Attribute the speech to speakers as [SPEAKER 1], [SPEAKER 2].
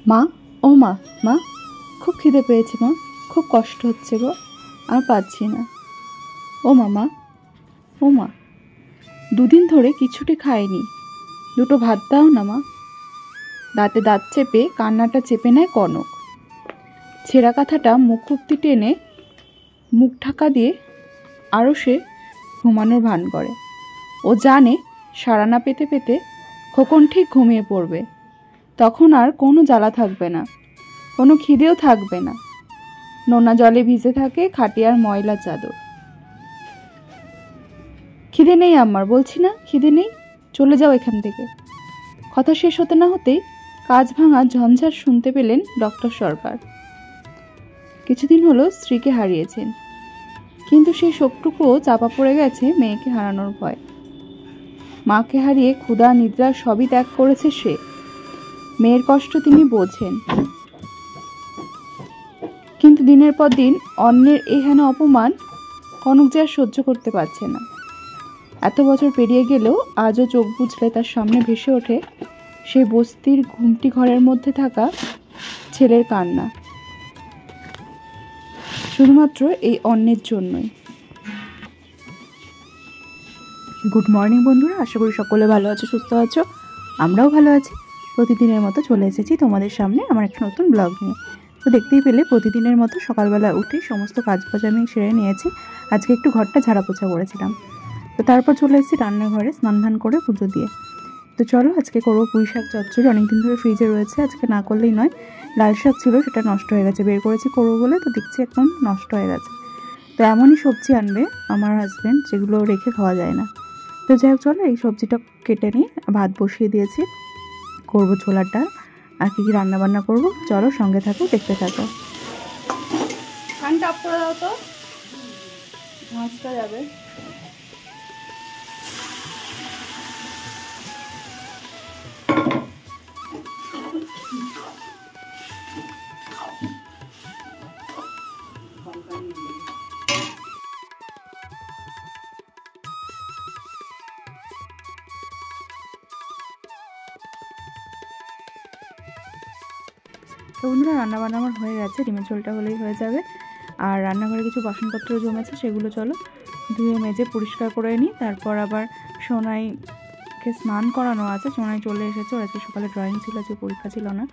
[SPEAKER 1] মা, ও মা, মা খুব খিদে পেয়েছে মা, খুব কষ্ট হচ্ছে গো, আর পাচ্ছি না। ও মা, ও মা, দুদিন ধরে কিছুটি খাইনি, দুটো ভাত দাও না মা। দাঁতে দাঁত চেপে কান্নাটা চেপে নেয় কনক। ছেঁড়া কাঁথাটা মুখ অব্দি টেনে মুখ ঢাকা দিয়ে আরও সে ঘুমানোর ভান করে। ও জানে সাড়া না পেতে পেতে খোকন ঠিক ঘুমিয়ে পড়বে, তখন আর কোনো জ্বালা থাকবে না, কোনো খিদেও থাকবে না। নোনা জলে ভিজে থাকে খাটিয়ার ময়লা চাদর। খিদে নেই আমার, বলছি না খিদে নেই, চলে যাও এখান থেকে। কথা শেষ হতে না হতেই কাজ ভাঙা ঝঞ্ঝাট শুনতে পেলেন ডক্টর সরকার। কিছুদিন হলো স্ত্রীকে হারিয়েছেন, কিন্তু সেই শোকটুকুও চাপা পড়ে গেছে মেয়েকে হারানোর ভয়। মাকে হারিয়ে ক্ষুধা নিদ্রা সবই ত্যাগ করেছে সে। মেয়ের কষ্ট তিনি বোঝেন, কিন্তু দিনের পর দিন অন্যের এহেন অপমান কনক যে আর সহ্য করতে পারছে না। এত বছর পেরিয়ে গেলেও আজও চোখ বুঝলে তার সামনে ভেসে ওঠে সেই বস্তির ঘুমটি ঘরের মধ্যে থাকা ছেলের কান্না, শুধুমাত্র এই অন্যের জন্যই। গুড মর্নিং বন্ধুরা, আশা করি সকলে ভালো আছো, সুস্থ আছো, আমরাও ভালো আছি। প্রতিদিনের মতো চলে এসেছি তোমাদের সামনে আমার একটা নতুন ব্লগ নিয়ে। তো দেখতেই পেলে প্রতিদিনের মতো সকালবেলা উঠে সমস্ত কাজবাজ আমি সেরে নিয়েছি। আজকে একটু ঘরটা ঝাড়া পোছা করেছিলাম, তো তারপর চলে এসেছি রান্নাঘরে স্নান ধান করে পুজো দিয়ে। তো চলো আজকে করবো পুঁই শাক চচ্চড়ি। অনেকদিন ধরে ফ্রিজে রয়েছে, আজকে না করলেই নয়। লাল শাক ছিল, সেটা নষ্ট হয়ে গেছে, বের করেছি করবো বলে, তো দেখছি একদম নষ্ট হয়ে গেছে। তো এমনই সবজি আনবে আমার হাজব্যান্ড যেগুলো রেখে খাওয়া যায় না। তো যাই হোক চলো এই সবজিটা কেটে নিয়ে ভাত বসিয়ে দিয়েছি, করবো ছোলার ডাল আর কী কী রান্নাবান্না করবো। চলো সঙ্গে থাকো, দেখতে থাকো। ফ্যানটা অফ করে দাও তো, মাছটা যাবে। তো বন্ধুরা রান্নাবান্না আমার হয়ে গেছে, ডিমের ঝোলটা হলেই হয়ে যাবে। আর রান্নাঘরে কিছু বাসনপত্র জমেছে, সেগুলো চলো ধুয়ে মেজে পরিষ্কার করে নিই। তারপর আবার সোনাইকে স্নান করানো আছে, সোনাই চলে এসেছে, ওর আজকে সকালে ড্রয়িং ছিল, আজকে পরীক্ষা ছিল না।